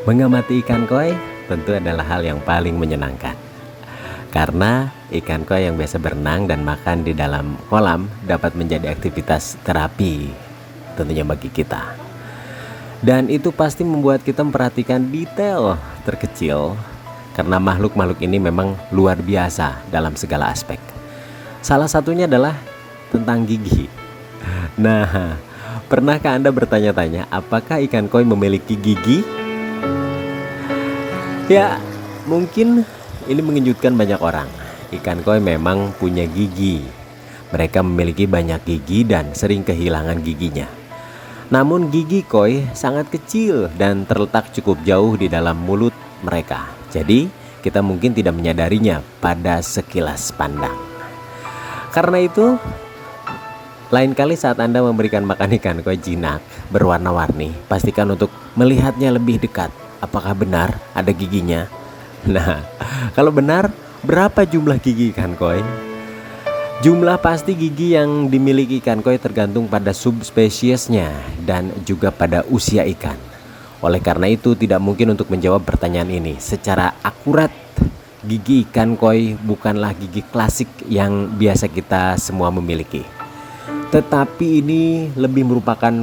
Mengamati ikan koi tentu adalah hal yang paling menyenangkan. Karena ikan koi yang biasa berenang dan makan di dalam kolam dapat menjadi aktivitas terapi tentunya bagi kita. Dan itu pasti membuat kita memperhatikan detail terkecil karena makhluk-makhluk ini memang luar biasa dalam segala aspek. Salah satunya adalah tentang gigi. Nah, pernahkah Anda bertanya-tanya apakah ikan koi memiliki gigi? Ya, mungkin ini mengejutkan banyak orang. Ikan koi memang punya gigi. Mereka memiliki banyak gigi dan sering kehilangan giginya. Namun gigi koi sangat kecil dan terletak cukup jauh di dalam mulut mereka. Jadi, kita mungkin tidak menyadarinya pada sekilas pandang. Karena itu, lain kali saat Anda memberikan makan ikan koi jinak berwarna-warni, pastikan untuk melihatnya lebih dekat. Apakah benar ada giginya? Nah, kalau benar, berapa jumlah gigi ikan koi? Jumlah pasti gigi yang dimiliki ikan koi tergantung pada subspesiesnya dan juga pada usia ikan. Oleh karena itu, tidak mungkin untuk menjawab pertanyaan ini secara akurat. Gigi ikan koi bukanlah gigi klasik yang biasa kita semua memiliki. Tetapi ini lebih merupakan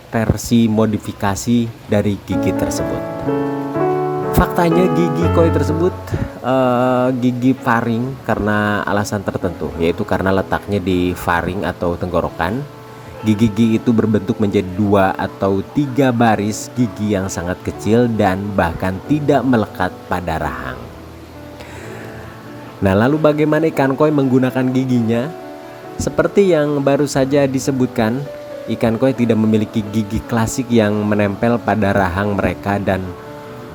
versi modifikasi dari gigi tersebut. Faktanya gigi koi tersebut gigi faring karena alasan tertentu, yaitu karena letaknya di faring atau tenggorokan. Gigi itu berbentuk menjadi 2 atau 3 baris gigi yang sangat kecil dan bahkan tidak melekat pada rahang. Nah, lalu bagaimana ikan koi menggunakan giginya? Seperti yang baru saja disebutkan, ikan koi tidak memiliki gigi klasik yang menempel pada rahang mereka dan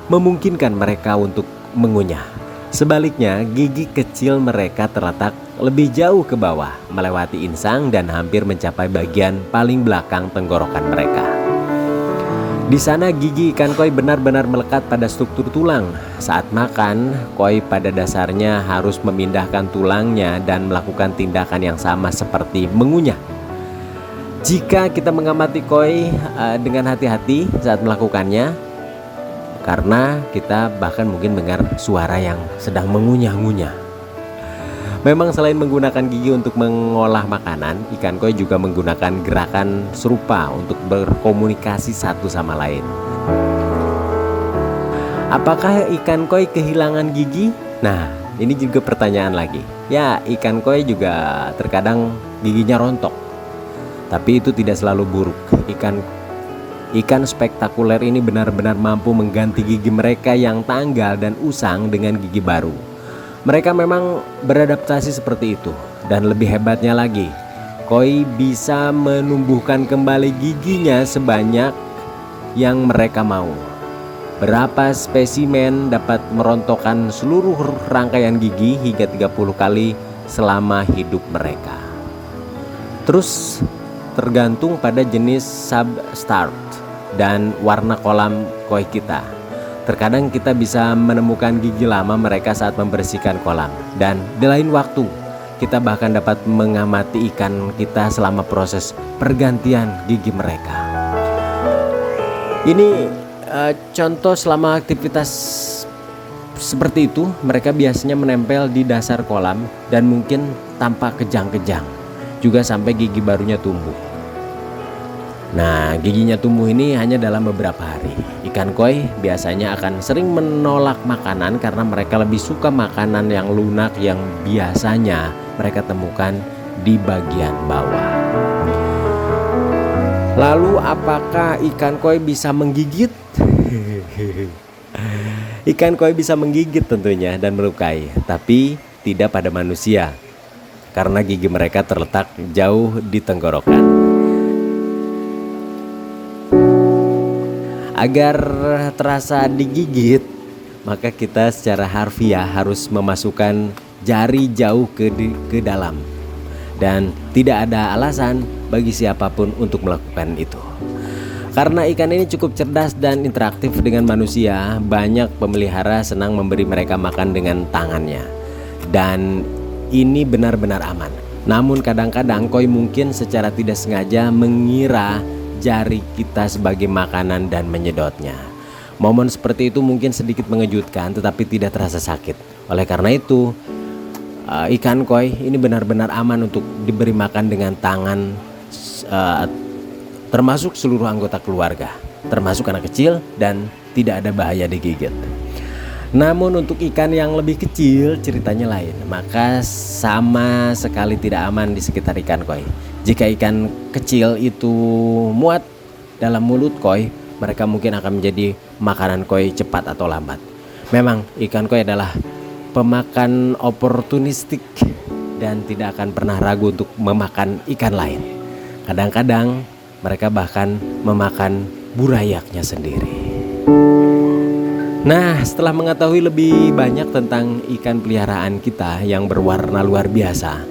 memungkinkan mereka untuk mengunyah. Sebaliknya, gigi kecil mereka terletak lebih jauh ke bawah, melewati insang dan hampir mencapai bagian paling belakang tenggorokan mereka. Di sana gigi ikan koi benar-benar melekat pada struktur tulang. Saat makan, koi pada dasarnya harus memindahkan tulangnya dan melakukan tindakan yang sama seperti mengunyah. Jika kita mengamati koi dengan hati-hati saat melakukannya, karena kita bahkan mungkin mendengar suara yang sedang mengunyah-ngunyah. Memang selain menggunakan gigi untuk mengolah makanan, ikan koi juga menggunakan gerakan serupa untuk berkomunikasi satu sama lain. Apakah ikan koi kehilangan gigi? Nah, ini juga pertanyaan lagi. Ya, ikan koi juga terkadang giginya rontok. Tapi itu tidak selalu buruk. Ikan spektakuler ini benar-benar mampu mengganti gigi mereka yang tanggal dan usang dengan gigi baru. Mereka memang beradaptasi seperti itu. Dan lebih hebatnya lagi, koi bisa menumbuhkan kembali giginya sebanyak yang mereka mau. Berapa spesimen dapat merontokkan seluruh rangkaian gigi hingga 30 kali selama hidup mereka. Terus tergantung pada jenis substrate dan warna kolam koi kita. Terkadang kita bisa menemukan gigi lama mereka saat membersihkan kolam. Dan di lain waktu, kita bahkan dapat mengamati ikan kita selama proses pergantian gigi mereka. Ini contoh selama aktivitas seperti itu, mereka biasanya menempel di dasar kolam dan mungkin tampak kejang-kejang, juga sampai gigi barunya tumbuh. Nah, giginya tumbuh ini hanya dalam beberapa hari. Ikan koi biasanya akan sering menolak makanan karena mereka lebih suka makanan yang lunak yang biasanya mereka temukan di bagian bawah. Lalu apakah ikan koi bisa menggigit? Ikan koi bisa menggigit tentunya dan melukai, tapi tidak pada manusia karena gigi mereka terletak jauh di tenggorokan. Agar terasa digigit, maka kita secara harfiah harus memasukkan jari jauh ke dalam. Dan tidak ada alasan bagi siapapun untuk melakukan itu. Karena ikan ini cukup cerdas dan interaktif dengan manusia, banyak pemelihara senang memberi mereka makan dengan tangannya. Dan ini benar-benar aman. Namun kadang-kadang koi mungkin secara tidak sengaja mengira jari kita sebagai makanan dan menyedotnya. Momen seperti itu mungkin sedikit mengejutkan tetapi tidak terasa sakit. Oleh karena itu, ikan koi ini benar-benar aman untuk diberi makan dengan tangan, uh, termasuk seluruh anggota keluarga, termasuk anak kecil, dan tidak ada bahaya digigit. Namun untuk ikan yang lebih kecil ceritanya lain, maka sama sekali tidak aman di sekitar ikan koi. Jika ikan kecil itu muat dalam mulut koi, mereka mungkin akan menjadi makanan koi cepat atau lambat. Memang ikan koi adalah pemakan oportunistik dan tidak akan pernah ragu untuk memakan ikan lain. Kadang-kadang mereka bahkan memakan burayaknya sendiri. Nah, setelah mengetahui lebih banyak tentang ikan peliharaan kita yang berwarna luar biasa,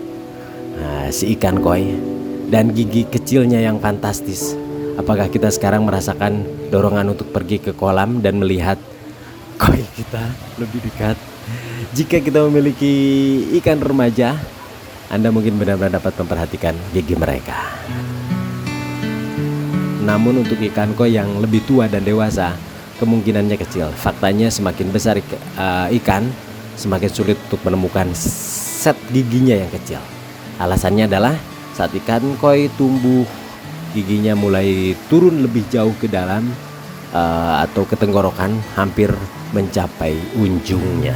si ikan koi dan gigi kecilnya yang fantastis, apakah kita sekarang merasakan dorongan untuk pergi ke kolam dan melihat koi kita lebih dekat? Jika kita memiliki ikan remaja, Anda mungkin benar-benar dapat memperhatikan gigi mereka. Namun untuk ikan koi yang lebih tua dan dewasa, kemungkinannya kecil. Faktanya semakin besar ikan, semakin sulit untuk menemukan set giginya yang kecil. Alasannya adalah saat ikan koi tumbuh, giginya mulai turun lebih jauh ke dalam atau ke tenggorokan, hampir mencapai ujungnya.